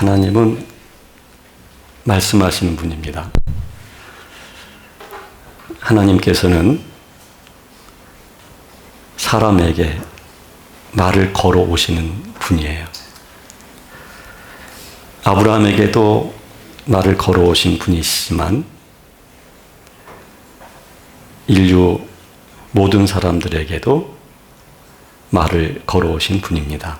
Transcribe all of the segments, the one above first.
하나님은 말씀하시는 분입니다. 하나님께서는 사람에게 말을 걸어오시는 분이에요. 아브라함에게도 말을 걸어오신 분이시지만 인류 모든 사람들에게도 말을 걸어오신 분입니다.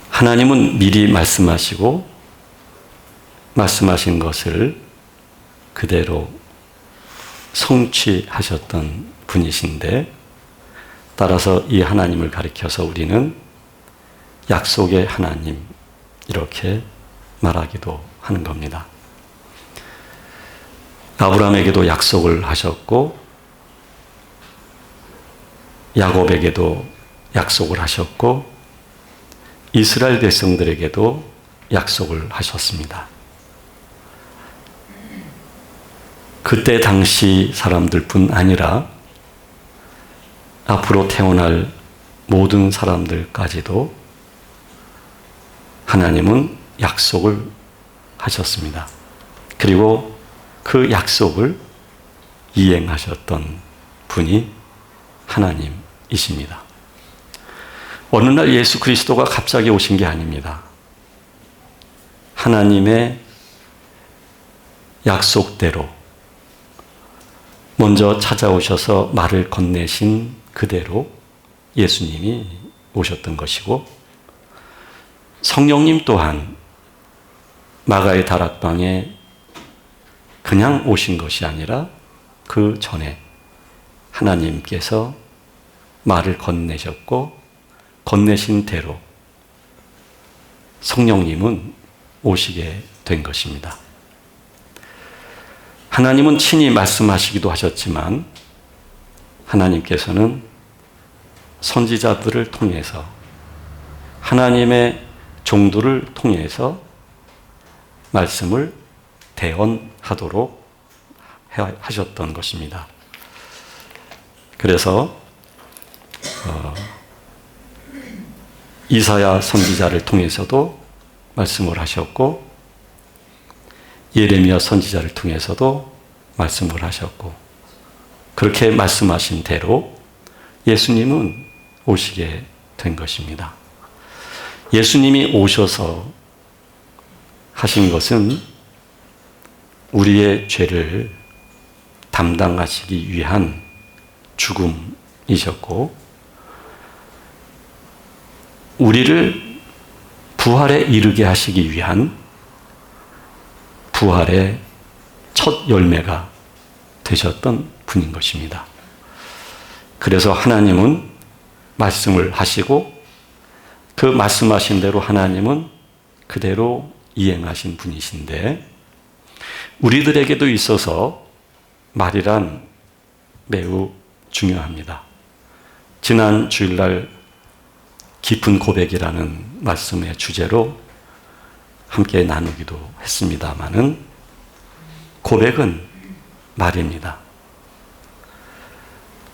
하나님은 미리 말씀하시고 말씀하신 것을 그대로 성취하셨던 분이신데, 따라서 이 하나님을 가리켜서 우리는 약속의 하나님 이렇게 말하기도 하는 겁니다. 아브라함에게도 약속을 하셨고 야곱에게도 약속을 하셨고 이스라엘 백성들에게도 약속을 하셨습니다. 그때 당시 사람들뿐 아니라 앞으로 태어날 모든 사람들까지도 하나님은 약속을 하셨습니다. 그리고 그 약속을 이행하셨던 분이 하나님이십니다. 어느 날 예수 그리스도가 갑자기 오신 게 아닙니다. 하나님의 약속대로 먼저 찾아오셔서 말을 건네신 그대로 예수님이 오셨던 것이고, 성령님 또한 마가의 다락방에 그냥 오신 것이 아니라 그 전에 하나님께서 말을 건네셨고 건네신 대로 성령님은 오시게 된 것입니다. 하나님은 친히 말씀하시기도 하셨지만 하나님께서는 선지자들을 통해서 하나님의 종들을 통해서 말씀을 대언하도록 하셨던 것입니다. 그래서 이사야 선지자를 통해서도 말씀을 하셨고 예레미야 선지자를 통해서도 말씀을 하셨고, 그렇게 말씀하신 대로 예수님은 오시게 된 것입니다. 예수님이 오셔서 하신 것은 우리의 죄를 담당하시기 위한 죽음이셨고, 우리를 부활에 이르게 하시기 위한 부활의 첫 열매가 되셨던 분인 것입니다. 그래서 하나님은 말씀을 하시고 그 말씀하신 대로 하나님은 그대로 이행하신 분이신데, 우리들에게도 있어서 말이란 매우 중요합니다. 지난 주일날 깊은 고백이라는 말씀의 주제로 함께 나누기도 했습니다마는 고백은 말입니다.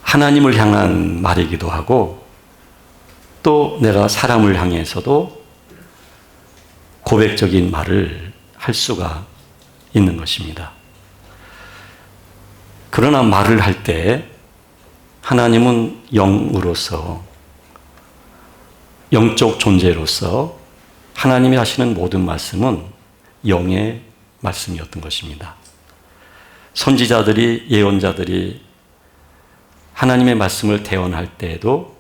하나님을 향한 말이기도 하고 또 내가 사람을 향해서도 고백적인 말을 할 수가 있는 것입니다. 그러나 말을 할 때 하나님은 영으로서, 영적 존재로서 하나님이 하시는 모든 말씀은 영의 말씀이었던 것입니다. 선지자들이, 예언자들이 하나님의 말씀을 대언할 때에도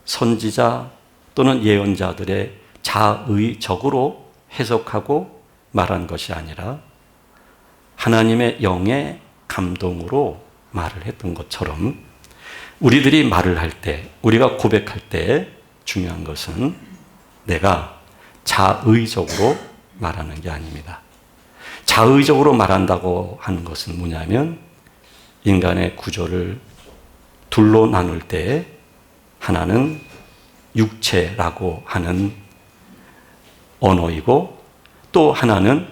선지자 또는 예언자들의 자의적으로 해석하고 말한 것이 아니라 하나님의 영의 감동으로 말을 했던 것처럼, 우리들이 말을 할 때, 우리가 고백할 때 중요한 것은 내가 자의적으로 말하는 게 아닙니다. 자의적으로 말한다고 하는 것은 뭐냐면 인간의 구조를 둘로 나눌 때 하나는 육체라고 하는 언어이고 또 하나는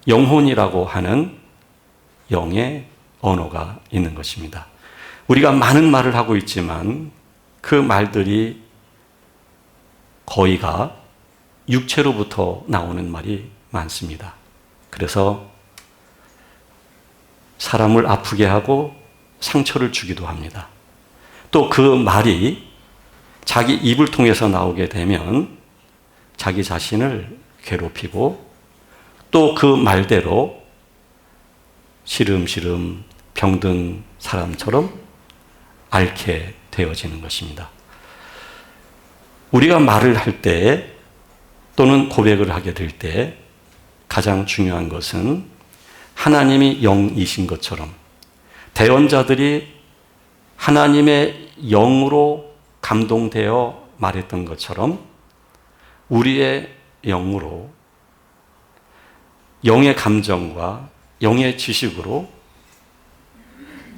영혼이라고 하는 영의 언어가 있는 것입니다. 우리가 많은 말을 하고 있지만 그 말들이 거의가 육체로부터 나오는 말이 많습니다. 그래서 사람을 아프게 하고 상처를 주기도 합니다. 또 그 말이 자기 입을 통해서 나오게 되면 자기 자신을 괴롭히고 또 그 말대로 시름시름 병든 사람처럼 앓게 되어지는 것입니다. 우리가 말을 할 때 또는 고백을 하게 될 때 가장 중요한 것은 하나님이 영이신 것처럼 대언자들이 하나님의 영으로 감동되어 말했던 것처럼 우리의 영으로 영의 감정과 영의 지식으로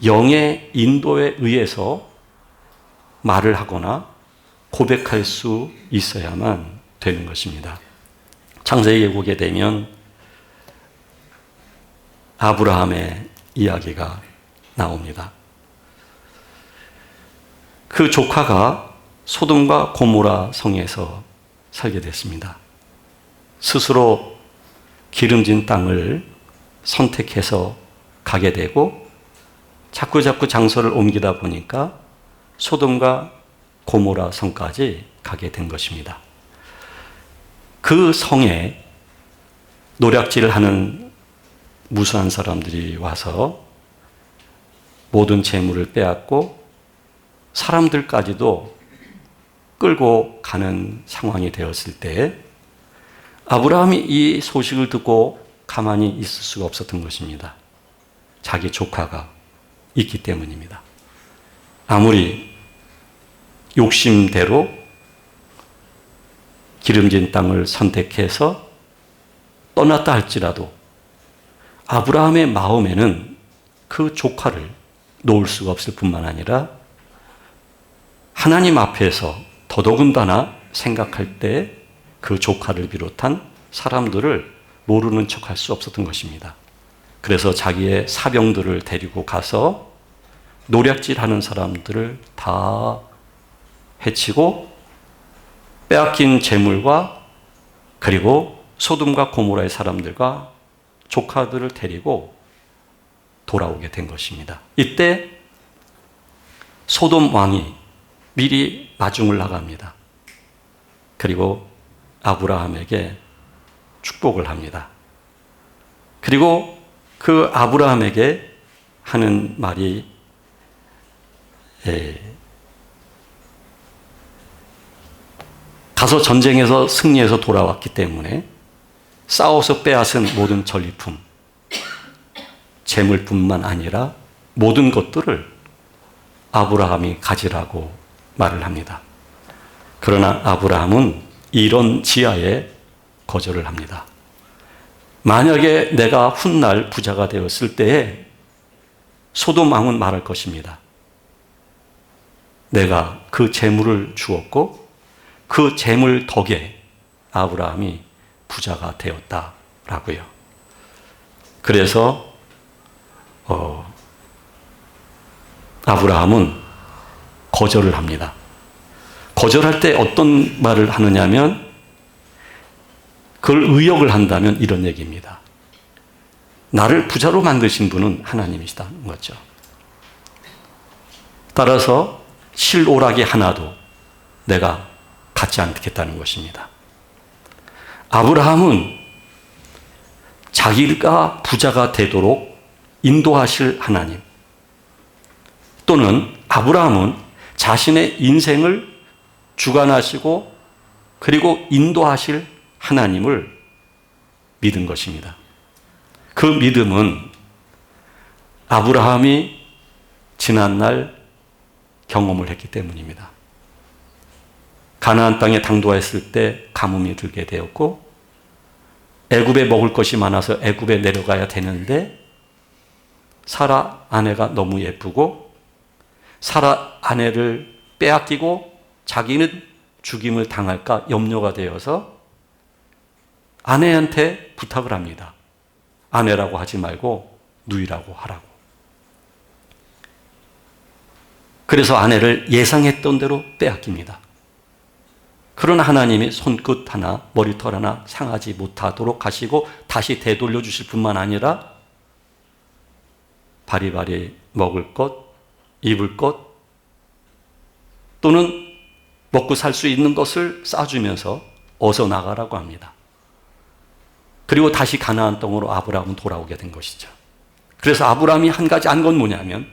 영의 인도에 의해서 말을 하거나 고백할 수 있어야만 되는 것입니다. 창세기에 보게 되면 아브라함의 이야기가 나옵니다. 그 조카가 소돔과 고모라 성에서 살게 됐습니다. 스스로 기름진 땅을 선택해서 가게 되고 자꾸 장소를 옮기다 보니까 소돔과 고모라 성까지 가게 된 것입니다. 그 성에 노략질을 하는 무수한 사람들이 와서 모든 재물을 빼앗고 사람들까지도 끌고 가는 상황이 되었을 때 아브라함이 이 소식을 듣고 가만히 있을 수가 없었던 것입니다. 자기 조카가 있기 때문입니다. 아무리 욕심대로 기름진 땅을 선택해서 떠났다 할지라도 아브라함의 마음에는 그 조카를 놓을 수가 없을 뿐만 아니라 하나님 앞에서 더더군다나 생각할 때 그 조카를 비롯한 사람들을 모르는 척할 수 없었던 것입니다. 그래서 자기의 사병들을 데리고 가서 노략질하는 사람들을 다 해치고 빼앗긴 재물과 그리고 소돔과 고모라의 사람들과 조카들을 데리고 돌아오게 된 것입니다. 이때 소돔 왕이 미리 마중을 나갑니다. 그리고 아브라함에게 축복을 합니다. 그리고 그 아브라함에게 하는 말이 가서 전쟁에서 승리해서 돌아왔기 때문에 싸워서 빼앗은 모든 전리품, 재물뿐만 아니라 모든 것들을 아브라함이 가지라고 말을 합니다. 그러나 아브라함은 이런 지하에 거절을 합니다. 만약에 내가 훗날 부자가 되었을 때에 소돔 왕은 말할 것입니다. 내가 그 재물을 주었고 그 재물 덕에 아브라함이 부자가 되었다라고요. 그래서 아브라함은 거절을 합니다. 거절할 때 어떤 말을 하느냐면 그걸 의역을 한다면 이런 얘기입니다. 나를 부자로 만드신 분은 하나님이시다는 거죠. 따라서 실오라기 하나도 내가 갖지 않겠다는 것입니다. 아브라함은 자기가 부자가 되도록 인도하실 하나님, 또는 아브라함은 자신의 인생을 주관하시고 그리고 인도하실 하나님을 믿은 것입니다. 그 믿음은 아브라함이 지난날 경험을 했기 때문입니다. 가나안 땅에 당도했을 때 가뭄이 들게 되었고 애굽에 먹을 것이 많아서 애굽에 내려가야 되는데 사라 아내가 너무 예쁘고 사라 아내를 빼앗기고 자기는 죽임을 당할까 염려가 되어서 아내한테 부탁을 합니다. 아내라고 하지 말고 누이라고 하라고. 그래서 아내를 예상했던 대로 빼앗깁니다. 그러나 하나님이 손끝 하나, 머리털 하나 상하지 못하도록 하시고 다시 되돌려 주실 뿐만 아니라 바리바리 먹을 것, 입을 것 또는 먹고 살 수 있는 것을 싸주면서 어서 나가라고 합니다. 그리고 다시 가나안 땅으로 아브라함은 돌아오게 된 것이죠. 그래서 아브라함이 한 가지 안 건 뭐냐면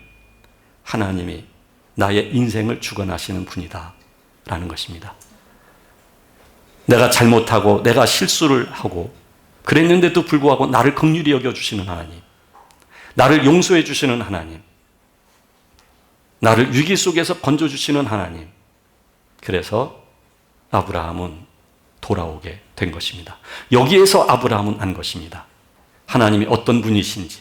하나님이 나의 인생을 주관하시는 분이다 라는 것입니다. 내가 잘못하고 내가 실수를 하고 그랬는데도 불구하고 나를 긍휼히 여겨주시는 하나님, 나를 용서해 주시는 하나님, 나를 위기 속에서 건져주시는 하나님. 그래서 아브라함은 돌아오게 된 것입니다. 여기에서 아브라함은 안 것입니다. 하나님이 어떤 분이신지,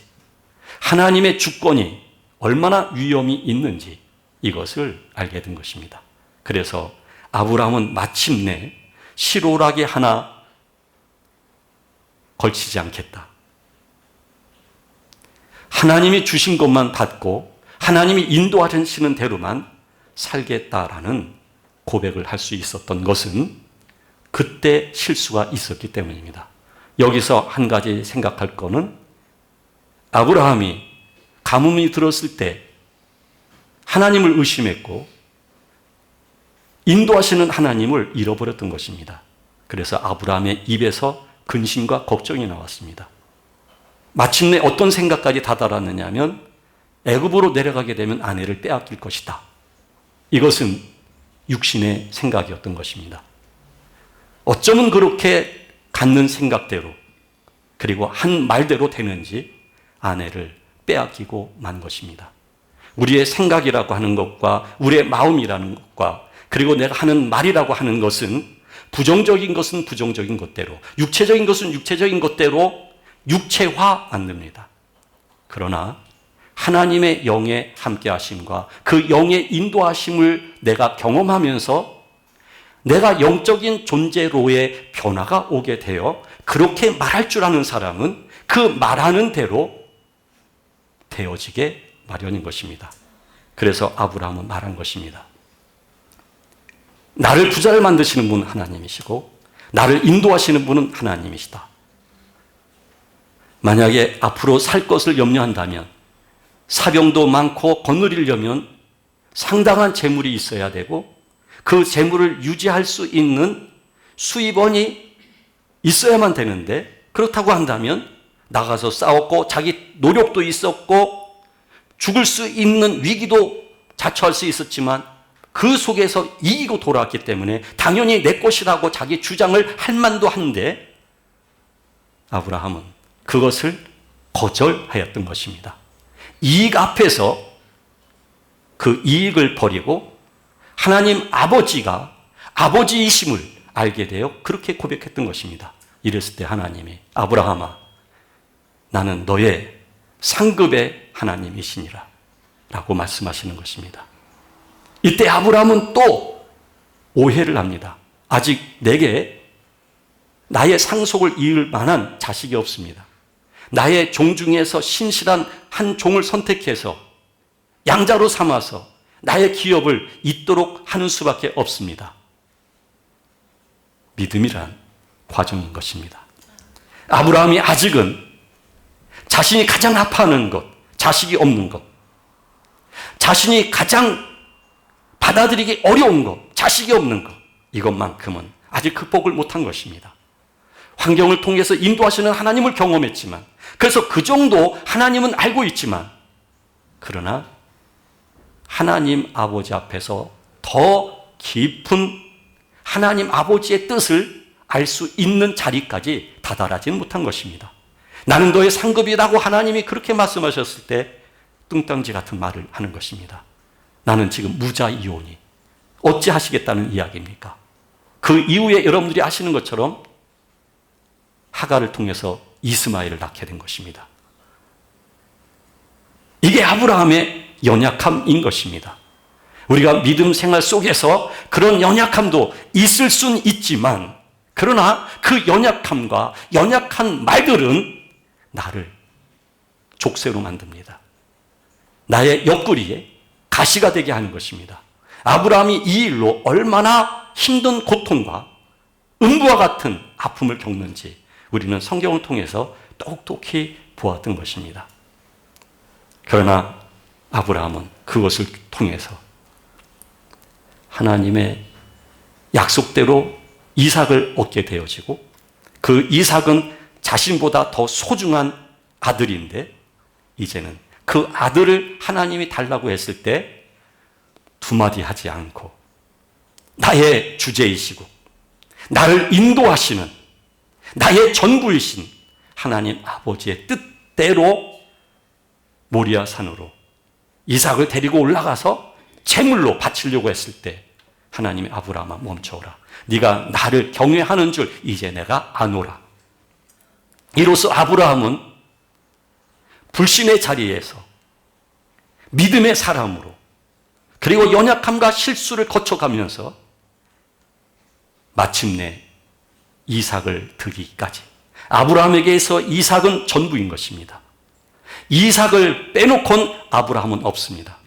하나님의 주권이 얼마나 위험이 있는지 이것을 알게 된 것입니다. 그래서 아브라함은 마침내 실오라기 하나 걸치지 않겠다. 하나님이 주신 것만 받고 하나님이 인도하시는 대로만 살겠다라는 고백을 할 수 있었던 것은 그때 실수가 있었기 때문입니다. 여기서 한 가지 생각할 거는 아브라함이 가뭄이 들었을 때 하나님을 의심했고 인도하시는 하나님을 잃어버렸던 것입니다. 그래서 아브라함의 입에서 근심과 걱정이 나왔습니다. 마침내 어떤 생각까지 다다랐느냐 하면 애굽으로 내려가게 되면 아내를 빼앗길 것이다. 이것은 육신의 생각이었던 것입니다. 어쩌면 그렇게 갖는 생각대로 그리고 한 말대로 되는지 아내를 빼앗기고 만 것입니다. 우리의 생각이라고 하는 것과 우리의 마음이라는 것과 그리고 내가 하는 말이라고 하는 것은 부정적인 것은 부정적인 것대로, 육체적인 것은 육체적인 것대로 육체화 안 됩니다. 그러나 하나님의 영의 함께하심과 그 영의 인도하심을 내가 경험하면서 내가 영적인 존재로의 변화가 오게 되어 그렇게 말할 줄 아는 사람은 그 말하는 대로 되어지게 마련인 것입니다. 그래서 아브라함은 말한 것입니다. 나를 부자를 만드시는 분은 하나님이시고 나를 인도하시는 분은 하나님이시다. 만약에 앞으로 살 것을 염려한다면 사병도 많고 거느리려면 상당한 재물이 있어야 되고 그 재물을 유지할 수 있는 수입원이 있어야만 되는데 그렇다고 한다면 나가서 싸웠고 자기 노력도 있었고 죽을 수 있는 위기도 자처할 수 있었지만 그 속에서 이기고 돌아왔기 때문에 당연히 내 것이라고 자기 주장을 할 만도 한데 아브라함은 그것을 거절하였던 것입니다. 이익 앞에서 그 이익을 버리고 하나님 아버지가 아버지이심을 알게 되어 그렇게 고백했던 것입니다. 이랬을 때 하나님이 아브라함아 나는 너의 상급의 하나님이시니라 라고 말씀하시는 것입니다. 이때 아브라함은 또 오해를 합니다. 아직 내게 나의 상속을 이을 만한 자식이 없습니다. 나의 종 중에서 신실한 한 종을 선택해서 양자로 삼아서 나의 기업을 잇도록 하는 수밖에 없습니다. 믿음이란 과정인 것입니다. 아브라함이 아직은 자신이 가장 아파하는 것, 자식이 없는 것, 자신이 가장 받아들이기 어려운 것, 자식이 없는 것, 이것만큼은 아직 극복을 못한 것입니다. 환경을 통해서 인도하시는 하나님을 경험했지만, 그래서 그 정도 하나님은 알고 있지만, 그러나 하나님 아버지 앞에서 더 깊은 하나님 아버지의 뜻을 알 수 있는 자리까지 다다라지는 못한 것입니다. 나는 너의 상급이라고 하나님이 그렇게 말씀하셨을 때 뚱땅지 같은 말을 하는 것입니다. 나는 지금 무자이오니 어찌 하시겠다는 이야기입니까? 그 이후에 여러분들이 아시는 것처럼 하가를 통해서 이스마엘을 낳게 된 것입니다. 이게 아브라함의 연약함인 것입니다. 우리가 믿음 생활 속에서 그런 연약함도 있을 수는 있지만 그러나 그 연약함과 연약한 말들은 나를 족쇄로 만듭니다. 나의 옆구리에 가시가 되게 하는 것입니다. 아브라함이 이 일로 얼마나 힘든 고통과 음부와 같은 아픔을 겪는지 우리는 성경을 통해서 똑똑히 보았던 것입니다. 그러나 아브라함은 그것을 통해서 하나님의 약속대로 이삭을 얻게 되어지고, 그 이삭은 자신보다 더 소중한 아들인데 이제는 그 아들을 하나님이 달라고 했을 때 두 마디 하지 않고 나의 주제이시고 나를 인도하시는 나의 전부이신 하나님 아버지의 뜻대로 모리아 산으로 이삭을 데리고 올라가서 제물로 바치려고 했을 때 하나님이 아브라함아 멈춰오라. 네가 나를 경외하는 줄 이제 내가 아노라. 이로써 아브라함은 불신의 자리에서 믿음의 사람으로, 그리고 연약함과 실수를 거쳐가면서 마침내 이삭을 드리기까지. 아브라함에게서 이삭은 전부인 것입니다. 이삭을 빼놓고는 아브라함은 없습니다.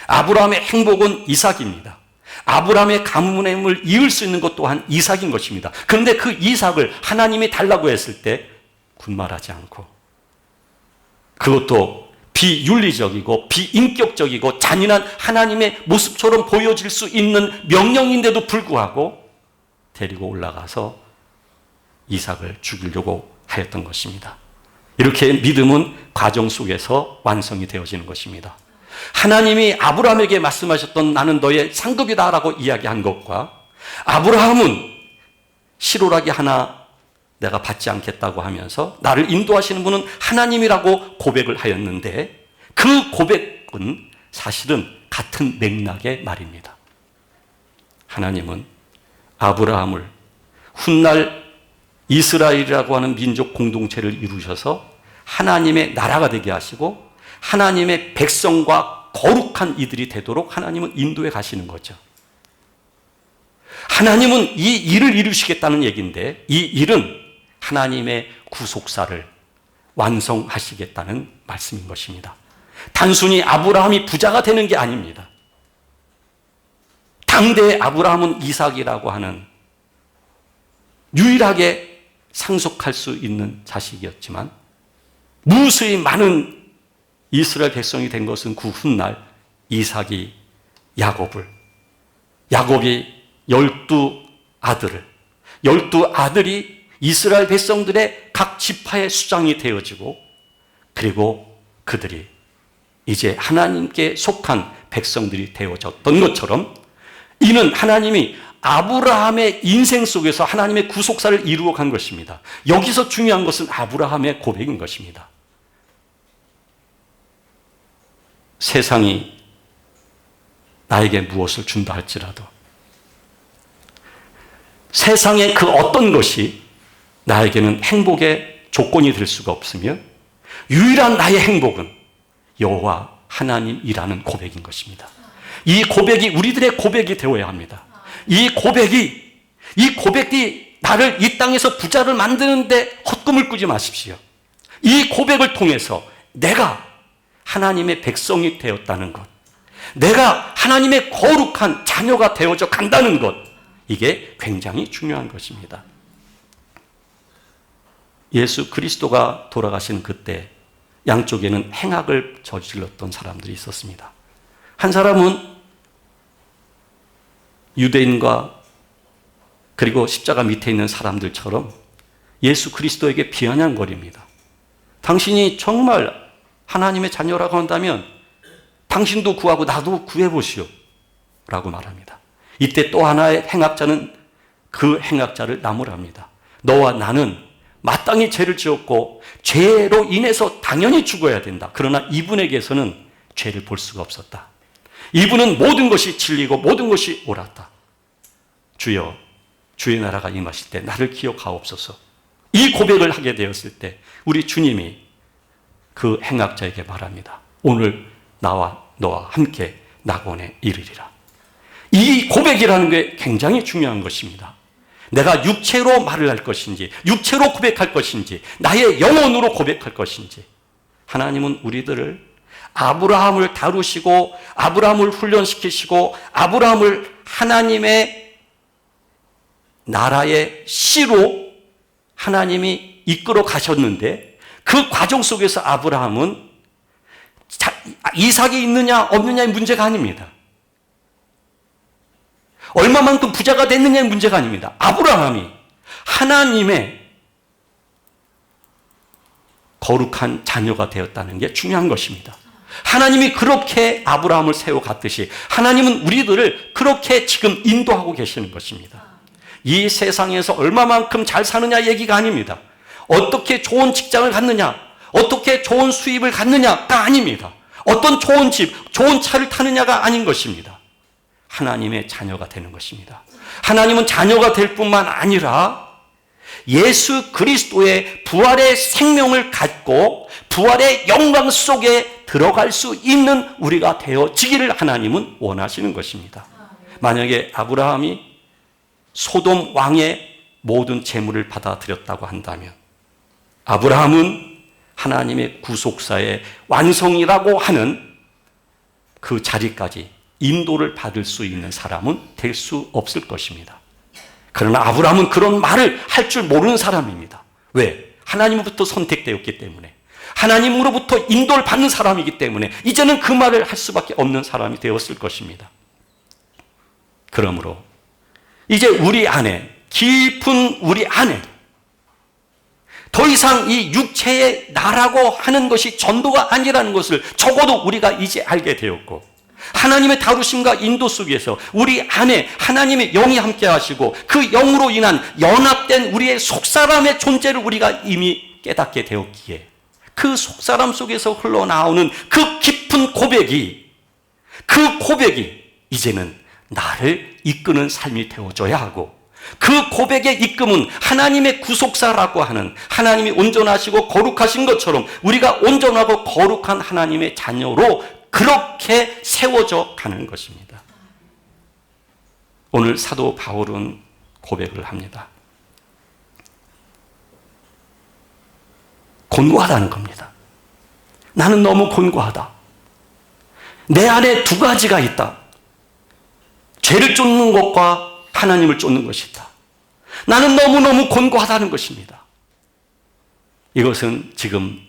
아브라함의 행복은 이삭입니다. 아브라함의 가문을 이을 수 있는 것 또한 이삭인 것입니다. 그런데 그 이삭을 하나님이 달라고 했을 때 군말하지 않고, 그것도 비윤리적이고 비인격적이고 잔인한 하나님의 모습처럼 보여질 수 있는 명령인데도 불구하고 데리고 올라가서 이삭을 죽이려고 하였던 것입니다. 이렇게 믿음은 과정 속에서 완성이 되어지는 것입니다. 하나님이 아브라함에게 말씀하셨던 나는 너의 상급이다라고 이야기한 것과 아브라함은 실오라기 하나 내가 받지 않겠다고 하면서 나를 인도하시는 분은 하나님이라고 고백을 하였는데, 그 고백은 사실은 같은 맥락의 말입니다. 하나님은 아브라함을 훗날 이스라엘이라고 하는 민족 공동체를 이루셔서 하나님의 나라가 되게 하시고 하나님의 백성과 거룩한 이들이 되도록 하나님은 인도해 가시는 거죠. 하나님은 이 일을 이루시겠다는 얘기인데, 이 일은 하나님의 구속사를 완성하시겠다는 말씀인 것입니다. 단순히 아브라함이 부자가 되는 게 아닙니다. 당대의 아브라함은 이삭이라고 하는 유일하게 상속할 수 있는 자식이었지만 무수히 많은 이스라엘 백성이 된 것은 그 훗날 이삭이 야곱이 12아들을, 12아들이 이스라엘 백성들의 각 지파의 수장이 되어지고, 그리고 그들이 이제 하나님께 속한 백성들이 되어졌던 것처럼, 이는 하나님이 아브라함의 인생 속에서 하나님의 구속사를 이루어 간 것입니다. 여기서 중요한 것은 아브라함의 고백인 것입니다. 세상이 나에게 무엇을 준다 할지라도, 세상의 그 어떤 것이 나에게는 행복의 조건이 될 수가 없으며, 유일한 나의 행복은 여호와 하나님이라는 고백인 것입니다. 이 고백이 우리들의 고백이 되어야 합니다. 이 고백이 나를 이 땅에서 부자를 만드는데 헛꿈을 꾸지 마십시오. 이 고백을 통해서 내가 하나님의 백성이 되었다는 것, 내가 하나님의 거룩한 자녀가 되어져 간다는 것, 이게 굉장히 중요한 것입니다. 예수 그리스도가 돌아가신 그때 양쪽에는 행악을 저질렀던 사람들이 있었습니다. 한 사람은 유대인과 그리고 십자가 밑에 있는 사람들처럼 예수 그리스도에게 비아냥거립니다. 당신이 정말 하나님의 자녀라고 한다면 당신도 구하고 나도 구해보시오 라고 말합니다. 이때 또 하나의 행악자는 그 행악자를 나무랍니다. 너와 나는 마땅히 죄를 지었고 죄로 인해서 당연히 죽어야 된다. 그러나 이분에게서는 죄를 볼 수가 없었다. 이분은 모든 것이 진리고 모든 것이 옳았다. 주여, 주의 나라가 임하실 때 나를 기억하옵소서. 이 고백을 하게 되었을 때 우리 주님이 그 행악자에게 말합니다. 오늘 나와 너와 함께 낙원에 이르리라. 이 고백이라는 게 굉장히 중요한 것입니다. 내가 육체로 말을 할 것인지, 육체로 고백할 것인지, 나의 영혼으로 고백할 것인지, 하나님은 우리들을 아브라함을 다루시고 아브라함을 훈련시키시고 아브라함을 하나님의 나라의 씨로 하나님이 이끌어 가셨는데 그 과정 속에서 아브라함은 이삭이 있느냐 없느냐의 문제가 아닙니다. 얼마만큼 부자가 됐느냐의 문제가 아닙니다. 아브라함이 하나님의 거룩한 자녀가 되었다는 게 중요한 것입니다. 하나님이 그렇게 아브라함을 세워갔듯이 하나님은 우리들을 그렇게 지금 인도하고 계시는 것입니다. 이 세상에서 얼마만큼 잘 사느냐 얘기가 아닙니다. 어떻게 좋은 직장을 갖느냐, 어떻게 좋은 수입을 갖느냐가 아닙니다. 어떤 좋은 집, 좋은 차를 타느냐가 아닌 것입니다. 하나님의 자녀가 되는 것입니다. 하나님은 자녀가 될 뿐만 아니라 예수 그리스도의 부활의 생명을 갖고 부활의 영광 속에 들어갈 수 있는 우리가 되어지기를 하나님은 원하시는 것입니다. 만약에 아브라함이 소돔 왕의 모든 재물을 받아들였다고 한다면 아브라함은 하나님의 구속사의 완성이라고 하는 그 자리까지 인도를 받을 수 있는 사람은 될 수 없을 것입니다. 그러나 아브라함은 그런 말을 할 줄 모르는 사람입니다. 왜? 하나님으로부터 선택되었기 때문에, 하나님으로부터 인도를 받는 사람이기 때문에 이제는 그 말을 할 수밖에 없는 사람이 되었을 것입니다. 그러므로 이제 우리 안에, 깊은 우리 안에 더 이상 이 육체의 나라고 하는 것이 전도가 아니라는 것을 적어도 우리가 이제 알게 되었고, 하나님의 다루심과 인도 속에서 우리 안에 하나님의 영이 함께 하시고 그 영으로 인한 연합된 우리의 속사람의 존재를 우리가 이미 깨닫게 되었기에 그 속사람 속에서 흘러나오는 그 깊은 고백이, 그 고백이 이제는 나를 이끄는 삶이 되어줘야 하고, 그 고백의 이끔은 하나님의 구속사라고 하는, 하나님이 온전하시고 거룩하신 것처럼 우리가 온전하고 거룩한 하나님의 자녀로 그렇게 세워져 가는 것입니다. 오늘 사도 바울은 고백을 합니다. 곤고하다는 겁니다. 나는 너무 곤고하다. 내 안에 두 가지가 있다. 죄를 쫓는 것과 하나님을 쫓는 것이 있다. 나는 너무너무 곤고하다는 것입니다. 이것은 지금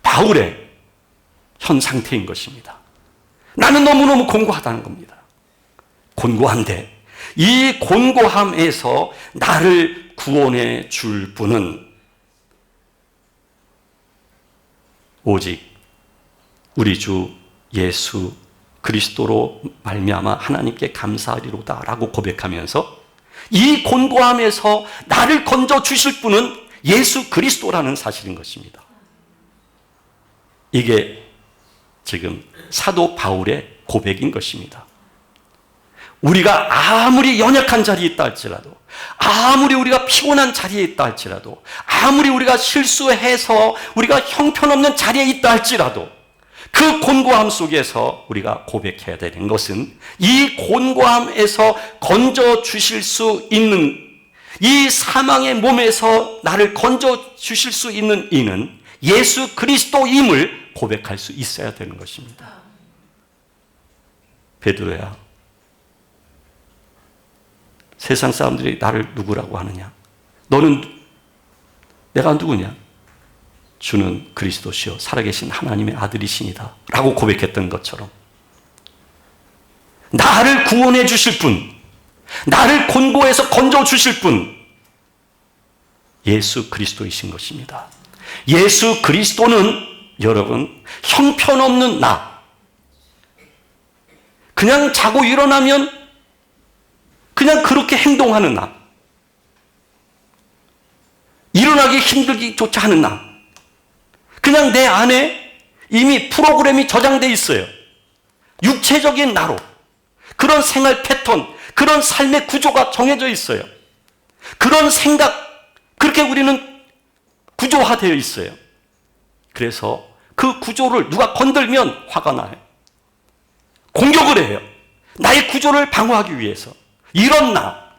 바울의 현 상태인 것입니다. 나는 너무너무 곤고하다는 겁니다. 곤고한데 이 곤고함에서 나를 구원해 줄 분은 오직 우리 주 예수 그리스도로 말미암아 하나님께 감사하리로다 라고 고백하면서 이 곤고함에서 나를 건져 주실 분은 예수 그리스도라는 사실인 것입니다. 이게 지금 사도 바울의 고백인 것입니다. 우리가 아무리 연약한 자리에 있다 할지라도, 아무리 우리가 피곤한 자리에 있다 할지라도, 아무리 우리가 실수해서 우리가 형편없는 자리에 있다 할지라도 그 곤고함 속에서 우리가 고백해야 되는 것은 이 곤고함에서 건져 주실 수 있는, 이 사망의 몸에서 나를 건져 주실 수 있는 이는 예수 그리스도임을 고백할 수 있어야 되는 것입니다. 베드로야, 세상 사람들이 나를 누구라고 하느냐? 너는 내가 누구냐? 주는 그리스도시요 살아계신 하나님의 아들이시니다 라고 고백했던 것처럼 나를 구원해 주실 분, 나를 곤고에서 건져 주실 분 예수 그리스도이신 것입니다. 예수 그리스도는 여러분 형편없는 나, 그냥 자고 일어나면 그냥 그렇게 행동하는 나, 일어나기 힘들기조차 하는 나, 그냥 내 안에 이미 프로그램이 저장되어 있어요. 육체적인 나로 그런 생활 패턴, 그런 삶의 구조가 정해져 있어요. 그런 생각, 그렇게 우리는 구조화되어 있어요. 그래서 그 구조를 누가 건들면 화가 나요. 공격을 해요. 나의 구조를 방어하기 위해서. 이런 나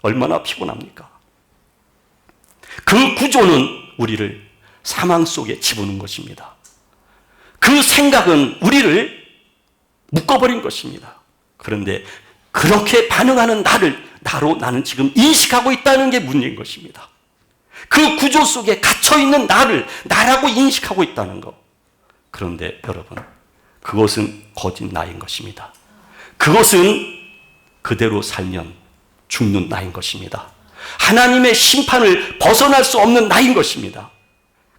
얼마나 피곤합니까? 그 구조는 우리를 사망 속에 집어넣은 것입니다. 그 생각은 우리를 묶어버린 것입니다. 그런데 그렇게 반응하는 나로 나는 지금 인식하고 있다는 게 문제인 것입니다. 그 구조 속에 갇혀있는 나라고 인식하고 있다는 것. 그런데 여러분, 그것은 거짓 나인 것입니다. 그것은 그대로 살면 죽는 나인 것입니다. 하나님의 심판을 벗어날 수 없는 나인 것입니다.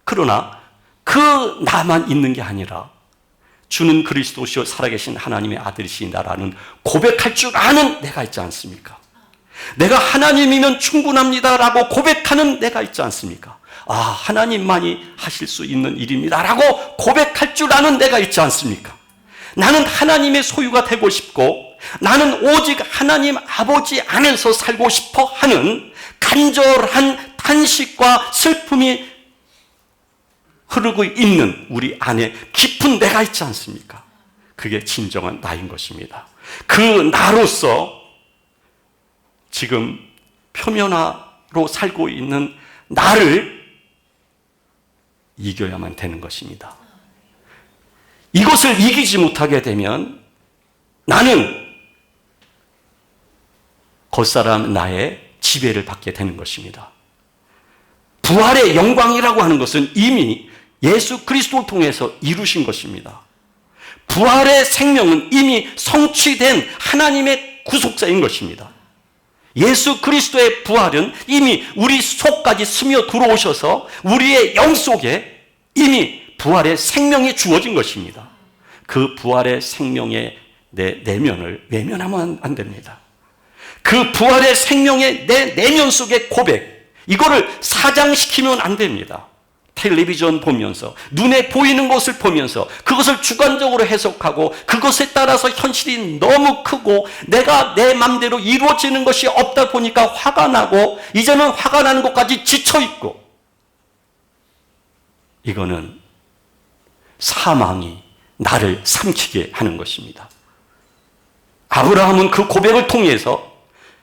그러나 그 나만 있는 게 아니라 주는 그리스도시요 살아계신 하나님의 아들이시다라는 고백할 줄 아는 내가 있지 않습니까? 내가 하나님이면 충분합니다라고 고백하는 내가 있지 않습니까? 아, 하나님만이 하실 수 있는 일입니다라고 고백할 줄 아는 내가 있지 않습니까? 나는 하나님의 소유가 되고 싶고 나는 오직 하나님 아버지 안에서 살고 싶어 하는 간절한 탄식과 슬픔이 흐르고 있는 우리 안에 깊은 내가 있지 않습니까? 그게 진정한 나인 것입니다. 그 나로서 지금 표면화로 살고 있는 나를 이겨야만 되는 것입니다. 이것을 이기지 못하게 되면 나는 겉사람 나의 지배를 받게 되는 것입니다. 부활의 영광이라고 하는 것은 이미 예수 그리스도를 통해서 이루신 것입니다. 부활의 생명은 이미 성취된 하나님의 구속사인 것입니다. 예수 그리스도의 부활은 이미 우리 속까지 스며 들어오셔서 우리의 영 속에 이미 부활의 생명이 주어진 것입니다. 그 부활의 생명의 내 내면을 외면하면 안 됩니다. 그 부활의 생명의 내 내면 속의 고백, 이거를 사장시키면 안 됩니다. 텔레비전 보면서 눈에 보이는 것을 보면서 그것을 주관적으로 해석하고 그것에 따라서 현실이 너무 크고 내가 내 맘대로 이루어지는 것이 없다 보니까 화가 나고 이제는 화가 나는 것까지 지쳐있고, 이거는 사망이 나를 삼키게 하는 것입니다. 아브라함은 그 고백을 통해서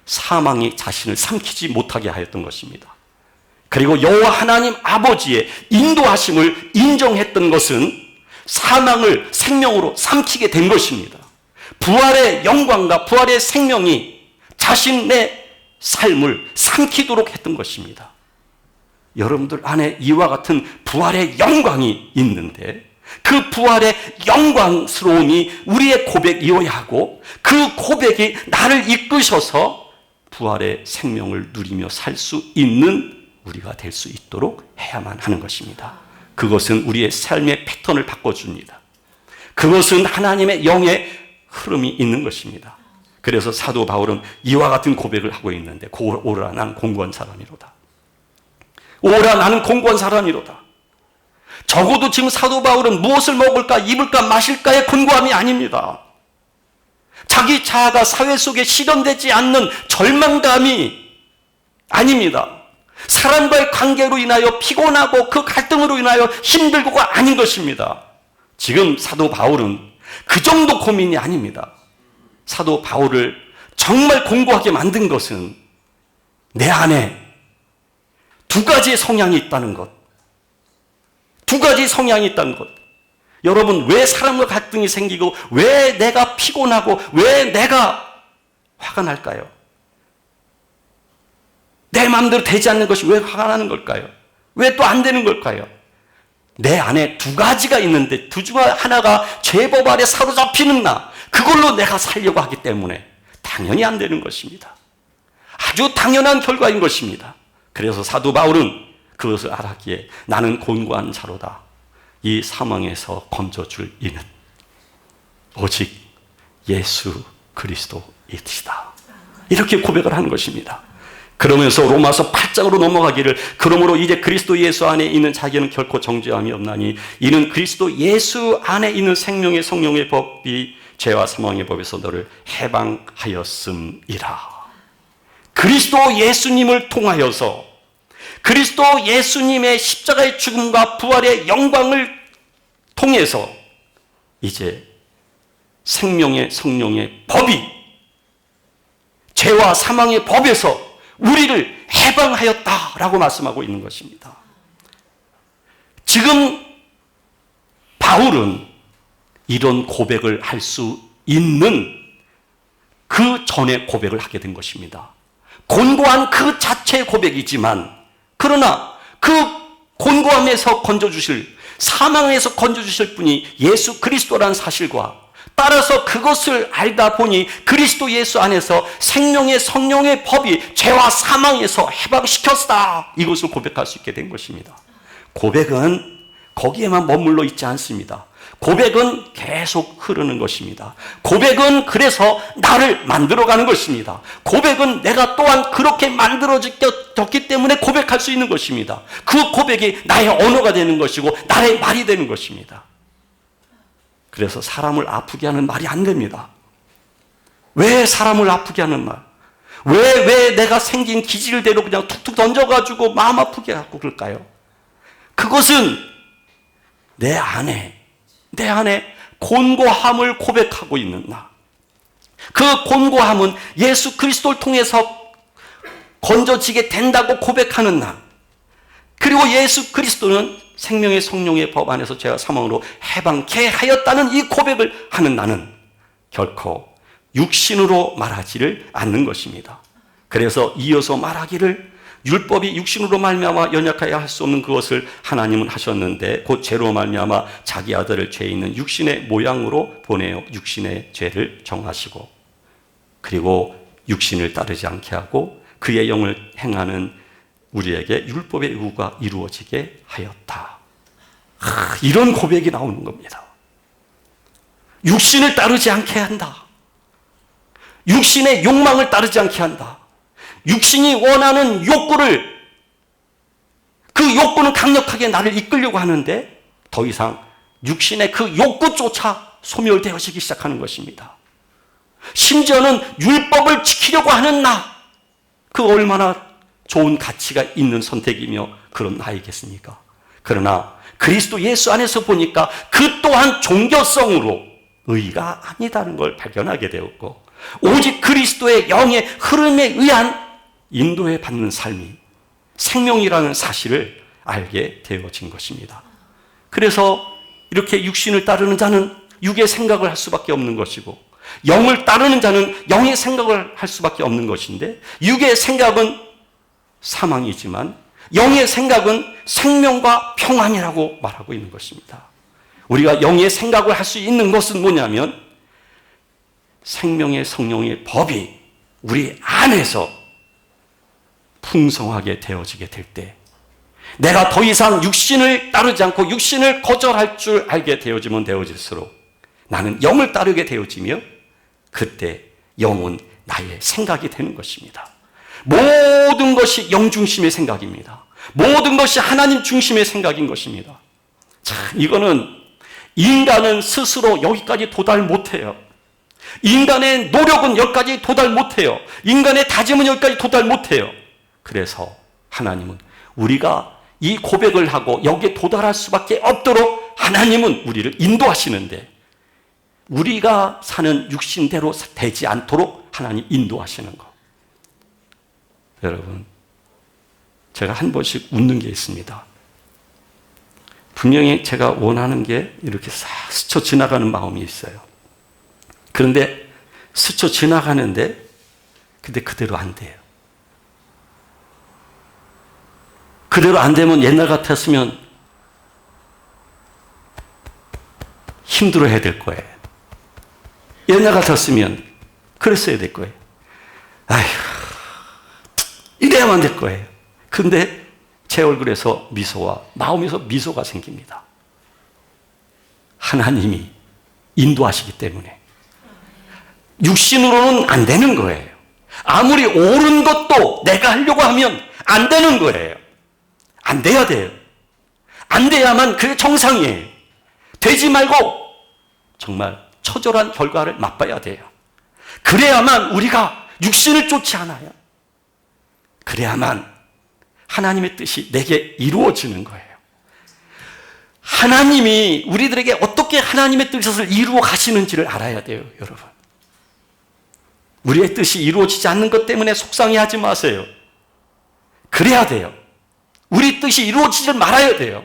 사망이 자신을 삼키지 못하게 하였던 것입니다. 그리고 여호와 하나님 아버지의 인도하심을 인정했던 것은 사망을 생명으로 삼키게 된 것입니다. 부활의 영광과 부활의 생명이 자신의 삶을 삼키도록 했던 것입니다. 여러분들 안에 이와 같은 부활의 영광이 있는데 그 부활의 영광스러움이 우리의 고백이어야 하고 그 고백이 나를 이끄셔서 부활의 생명을 누리며 살 수 있는 우리가 될 수 있도록 해야만 하는 것입니다. 그것은 우리의 삶의 패턴을 바꿔줍니다. 그것은 하나님의 영의 흐름이 있는 것입니다. 그래서 사도 바울은 이와 같은 고백을 하고 있는데, 오라 나는 공고한 사람이로다. 오라 나는 공고한 사람이로다. 적어도 지금 사도 바울은 무엇을 먹을까 입을까 마실까의 근거함이 아닙니다. 자기 자아가 사회 속에 실현되지 않는 절망감이 아닙니다. 사람과의 관계로 인하여 피곤하고 그 갈등으로 인하여 힘들고가 아닌 것입니다. 지금 사도 바울은 그 정도 고민이 아닙니다. 사도 바울을 정말 공고하게 만든 것은 내 안에 두 가지의 성향이 있다는 것. 두 가지 성향이 있다는 것. 여러분, 왜 사람과 갈등이 생기고 왜 내가 피곤하고 왜 내가 화가 날까요? 내 마음대로 되지 않는 것이 왜 화가 나는 걸까요? 왜 또 안 되는 걸까요? 내 안에 두 가지가 있는데 두 중 하나가 죄법 아래 사로잡히는 나, 그걸로 내가 살려고 하기 때문에 당연히 안 되는 것입니다. 아주 당연한 결과인 것입니다. 그래서 사도 바울은 그것을 알았기에 나는 곤고한 자로다. 이 사망에서 건져줄 이는 오직 예수 그리스도이시다. 이렇게 고백을 하는 것입니다. 그러면서 로마서 8장으로 넘어가기를, 그러므로 이제 그리스도 예수 안에 있는 자기는 결코 정죄함이 없나니 이는 그리스도 예수 안에 있는 생명의 성령의 법이 죄와 사망의 법에서 너를 해방하였음이라. 그리스도 예수님을 통하여서 그리스도 예수님의 십자가의 죽음과 부활의 영광을 통해서 이제 생명의 성령의 법이 죄와 사망의 법에서 우리를 해방하였다라고 말씀하고 있는 것입니다. 지금 바울은 이런 고백을 할 수 있는 그 전에 고백을 하게 된 것입니다. 곤고한 그 자체의 고백이지만, 그러나 그 곤고함에서 건져주실, 사망에서 건져주실 분이 예수 그리스도라는 사실과, 따라서 그것을 알다 보니 그리스도 예수 안에서 생명의 성령의 법이 죄와 사망에서 해방시켰다, 이것을 고백할 수 있게 된 것입니다. 고백은 거기에만 머물러 있지 않습니다. 고백은 계속 흐르는 것입니다. 고백은 그래서 나를 만들어가는 것입니다. 고백은 내가 또한 그렇게 만들어졌기 때문에 고백할 수 있는 것입니다. 그 고백이 나의 언어가 되는 것이고 나의 말이 되는 것입니다. 그래서 사람을 아프게 하는 말이 안 됩니다. 왜 사람을 아프게 하는 말? 왜 내가 생긴 기질대로 그냥 툭툭 던져가지고 마음 아프게 하고 그럴까요? 그것은 내 안에 곤고함을 고백하고 있는 나. 그 곤고함은 예수 그리스도를 통해서 건져지게 된다고 고백하는 나. 그리고 예수 그리스도는 생명의 성령의 법 안에서 죄와 사망으로 해방케 하였다는 이 고백을 하는 나는 결코 육신으로 말하지를 않는 것입니다. 그래서 이어서 말하기를, 율법이 육신으로 말미암아 연약하여 할 수 없는 그것을 하나님은 하셨는데 곧 죄로 말미암아 자기 아들을 죄 있는 육신의 모양으로 보내어 육신의 죄를 정하시고, 그리고 육신을 따르지 않게 하고 그의 영을 행하는 우리에게 율법의 의무가 이루어지게 하였다. 이런 고백이 나오는 겁니다. 육신을 따르지 않게 한다. 육신의 욕망을 따르지 않게 한다. 육신이 원하는 욕구를, 그 욕구는 강력하게 나를 이끌려고 하는데 더 이상 육신의 그 욕구조차 소멸되어지기 시작하는 것입니다. 심지어는 율법을 지키려고 하는 나, 그 얼마나 좋은 가치가 있는 선택이며 그런 나이겠습니까? 그러나 그리스도 예수 안에서 보니까 그 또한 종교성으로 의가 아니다는 걸 발견하게 되었고, 오직 그리스도의 영의 흐름에 의한 인도에 받는 삶이 생명이라는 사실을 알게 되어진 것입니다. 그래서 이렇게 육신을 따르는 자는 육의 생각을 할 수밖에 없는 것이고, 영을 따르는 자는 영의 생각을 할 수밖에 없는 것인데, 육의 생각은 사망이지만 영의 생각은 생명과 평안이라고 말하고 있는 것입니다. 우리가 영의 생각을 할 수 있는 것은 뭐냐면, 생명의 성령의 법이 우리 안에서 풍성하게 되어지게 될 때, 내가 더 이상 육신을 따르지 않고 육신을 거절할 줄 알게 되어지면 되어질수록 나는 영을 따르게 되어지며, 그때 영은 나의 생각이 되는 것입니다. 모든 것이 영 중심의 생각입니다. 모든 것이 하나님 중심의 생각인 것입니다. 자, 이거는 인간은 스스로 여기까지 도달 못해요. 인간의 노력은 여기까지 도달 못해요. 인간의 다짐은 여기까지 도달 못해요. 그래서 하나님은 우리가 이 고백을 하고 여기에 도달할 수밖에 없도록 하나님은 우리를 인도하시는데, 우리가 사는 육신대로 되지 않도록 하나님 인도하시는 것. 여러분, 제가 한 번씩 웃는 게 있습니다. 분명히 제가 원하는 게 이렇게 싹 스쳐 지나가는 마음이 있어요. 그런데 스쳐 지나가는데 근데 그대로 안 돼요. 그대로 안 되면 옛날 같았으면 힘들어해야 될 거예요. 옛날 같았으면 그랬어야 될 거예요. 아휴, 이래야만 될 거예요. 근데 제 얼굴에서 미소와 마음에서 미소가 생깁니다. 하나님이 인도하시기 때문에. 육신으로는 안 되는 거예요. 아무리 옳은 것도 내가 하려고 하면 안 되는 거예요. 안 돼야 돼요. 안 돼야만 그게 정상이에요. 되지 말고 정말 처절한 결과를 맛봐야 돼요. 그래야만 우리가 육신을 쫓지 않아요. 그래야만 하나님의 뜻이 내게 이루어지는 거예요. 하나님이 우리들에게 어떻게 하나님의 뜻을 이루어 가시는지를 알아야 돼요, 여러분. 우리의 뜻이 이루어지지 않는 것 때문에 속상해하지 마세요. 그래야 돼요. 우리 뜻이 이루어지지 말아야 돼요.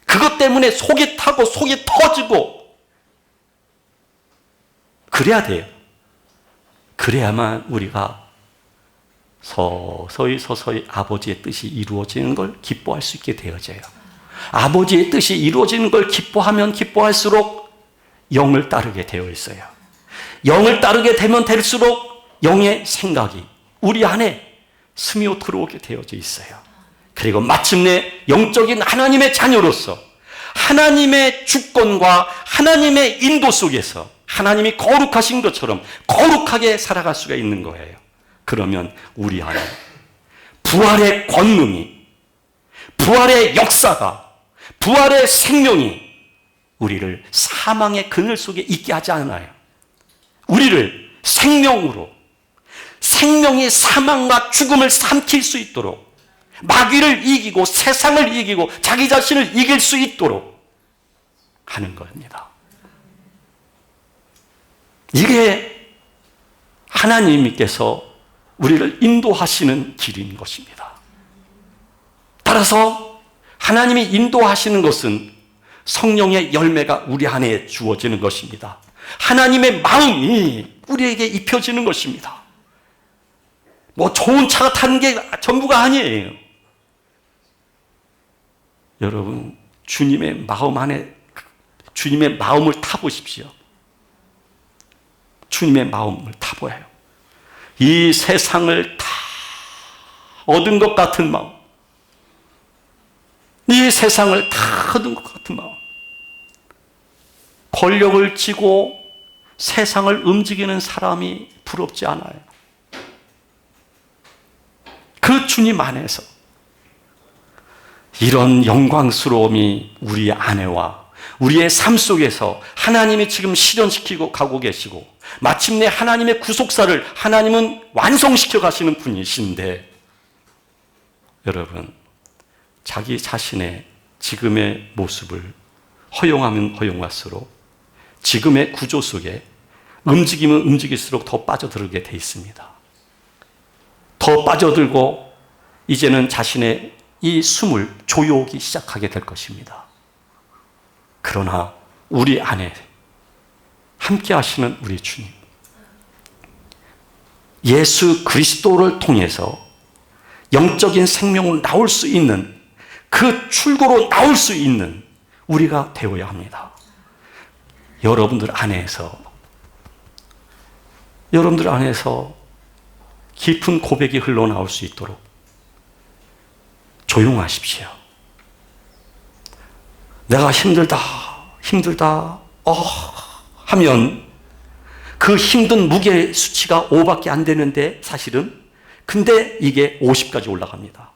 그것 때문에 속이 타고 속이 터지고 그래야 돼요. 그래야만 우리가 서서히 아버지의 뜻이 이루어지는 걸 기뻐할 수 있게 되어져요. 아버지의 뜻이 이루어지는 걸 기뻐하면 기뻐할수록 영을 따르게 되어 있어요. 영을 따르게 되면 될수록 영의 생각이 우리 안에 스며 들어오게 되어져 있어요. 그리고 마침내 영적인 하나님의 자녀로서 하나님의 주권과 하나님의 인도 속에서 하나님이 거룩하신 것처럼 거룩하게 살아갈 수가 있는 거예요. 그러면 우리 안에 부활의 권능이, 부활의 역사가, 부활의 생명이 우리를 사망의 그늘 속에 있게 하지 않아요. 우리를 생명으로, 생명이 사망과 죽음을 삼킬 수 있도록, 마귀를 이기고 세상을 이기고 자기 자신을 이길 수 있도록 하는 겁니다. 이게 하나님께서 우리를 인도하시는 길인 것입니다. 따라서 하나님이 인도하시는 것은 성령의 열매가 우리 안에 주어지는 것입니다. 하나님의 마음이 우리에게 입혀지는 것입니다. 뭐 좋은 차가 타는 게 전부가 아니에요. 여러분, 주님의 마음 안에, 주님의 마음을 타보십시오. 주님의 마음을 타보아요. 이 세상을 다 얻은 것 같은 마음, 이 세상을 다 얻은 것 같은 마음, 권력을 쥐고 세상을 움직이는 사람이 부럽지 않아요. 그 주님 안에서 이런 영광스러움이 우리 안에와 우리의 삶 속에서 하나님이 지금 실현시키고 가고 계시고, 마침내 하나님의 구속사를 하나님은 완성시켜 가시는 분이신데, 여러분, 자기 자신의 지금의 모습을 허용하면 허용할수록 지금의 구조 속에 움직이면 움직일수록 더 빠져들게 돼 있습니다. 더 빠져들고 이제는 자신의 이 숨을 조여오기 시작하게 될 것입니다. 그러나 우리 안에 함께 하시는 우리 주님, 예수 그리스도를 통해서 영적인 생명으로 나올 수 있는, 그 출구로 나올 수 있는 우리가 되어야 합니다. 여러분들 안에서 깊은 고백이 흘러나올 수 있도록 조용하십시오. 내가 힘들다 하면 그 힘든 무게 수치가 5밖에 안 되는데 사실은, 근데 이게 50까지 올라갑니다.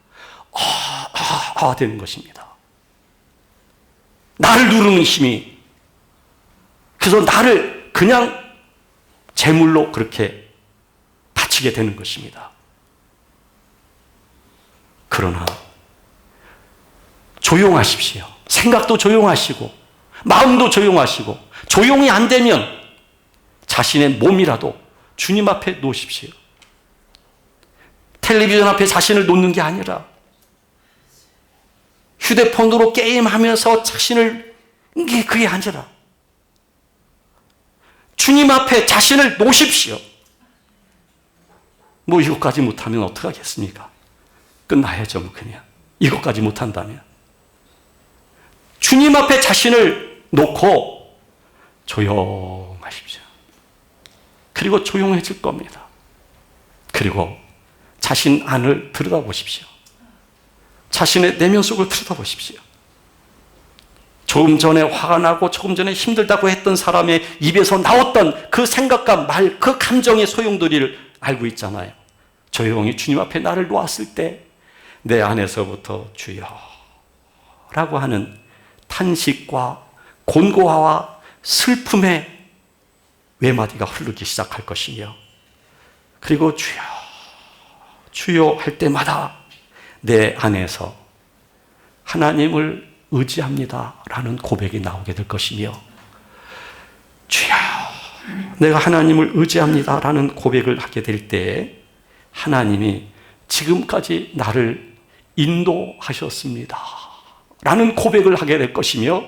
되는 것입니다. 나를 누르는 힘이, 그래서 나를 그냥 제물로 그렇게 바치게 되는 것입니다. 그러나 조용하십시오. 생각도 조용하시고 마음도 조용하시고, 조용히 안 되면 자신의 몸이라도 주님 앞에 놓으십시오. 텔레비전 앞에 자신을 놓는 게 아니라 휴대폰으로 게임하면서 자신을, 그게 아니라 주님 앞에 자신을 놓으십시오. 뭐 이것까지 못하면 어떡하겠습니까? 끝나야죠, 뭐 그냥. 이것까지 못한다면. 주님 앞에 자신을 놓고 조용하십시오. 그리고 조용해질 겁니다. 그리고 자신 안을 들여다보십시오. 자신의 내면 속을 들여다보십시오. 조금 전에 화가 나고 조금 전에 힘들다고 했던 사람의 입에서 나왔던 그 생각과 말, 그 감정의 소용돌이를 알고 있잖아요. 조용히 주님 앞에 나를 놓았을 때 내 안에서부터 주여 라고 하는 탄식과 곤고와 슬픔의 외마디가 흐르기 시작할 것이며, 그리고 주여 주여 할 때마다 내 안에서 하나님을 의지합니다 라는 고백이 나오게 될 것이며, 주여 내가 하나님을 의지합니다 라는 고백을 하게 될 때 하나님이 지금까지 나를 인도하셨습니다 라는 고백을 하게 될 것이며,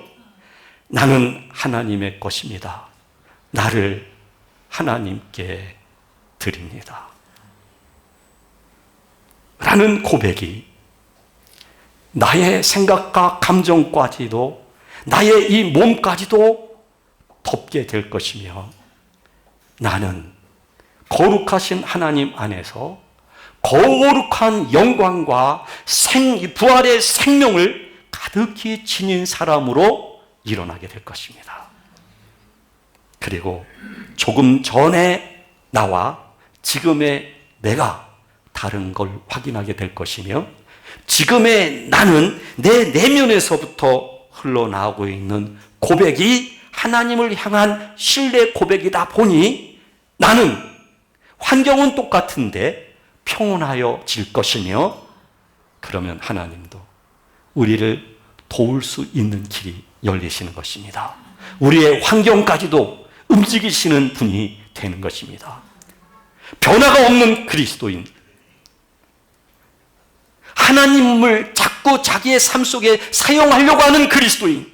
나는 하나님의 것입니다. 나를 하나님께 드립니다. 라는 고백이 나의 생각과 감정까지도, 나의 이 몸까지도 덮게 될 것이며, 나는 거룩하신 하나님 안에서 거룩한 영광과 부활의 생명을 가득히 지닌 사람으로 일어나게 될 것입니다. 그리고 조금 전에 나와 지금의 내가 다른 걸 확인하게 될 것이며, 지금의 나는 내 내면에서부터 흘러나오고 있는 고백이 하나님을 향한 신뢰 고백이다 보니 나는 환경은 똑같은데 평온하여질 것이며, 그러면 하나님도 우리를 도울 수 있는 길이 열리시는 것입니다. 우리의 환경까지도 움직이시는 분이 되는 것입니다. 변화가 없는 그리스도인, 하나님을 자꾸 자기의 삶 속에 사용하려고 하는 그리스도인,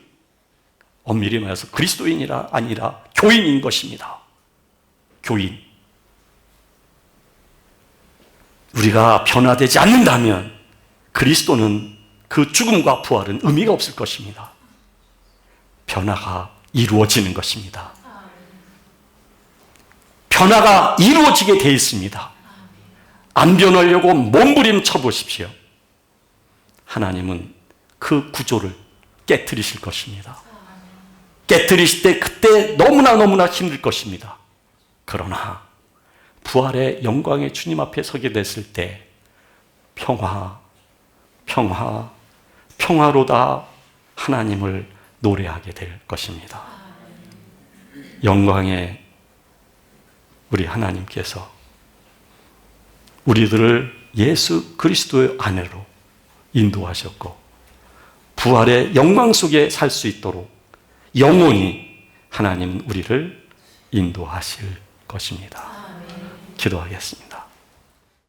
엄밀히 말해서 그리스도인이라 아니라 교인인 것입니다. 교인. 우리가 변화되지 않는다면 그리스도는, 그 죽음과 부활은 의미가 없을 것입니다. 변화가 이루어지는 것입니다. 변화가 이루어지게 되어 있습니다. 안 변하려고 몸부림쳐 보십시오. 하나님은 그 구조를 깨트리실 것입니다. 깨트리실 때 그때 너무나 힘들 것입니다. 그러나 부활의 영광의 주님 앞에 서게 됐을 때 평화로다 하나님을 노래하게 될 것입니다. 영광의 우리 하나님께서 우리들을 예수 그리스도의 안으로 인도하셨고, 부활의 영광 속에 살 수 있도록 영원히 하나님은 우리를 인도하실 것입니다. 기도하겠습니다.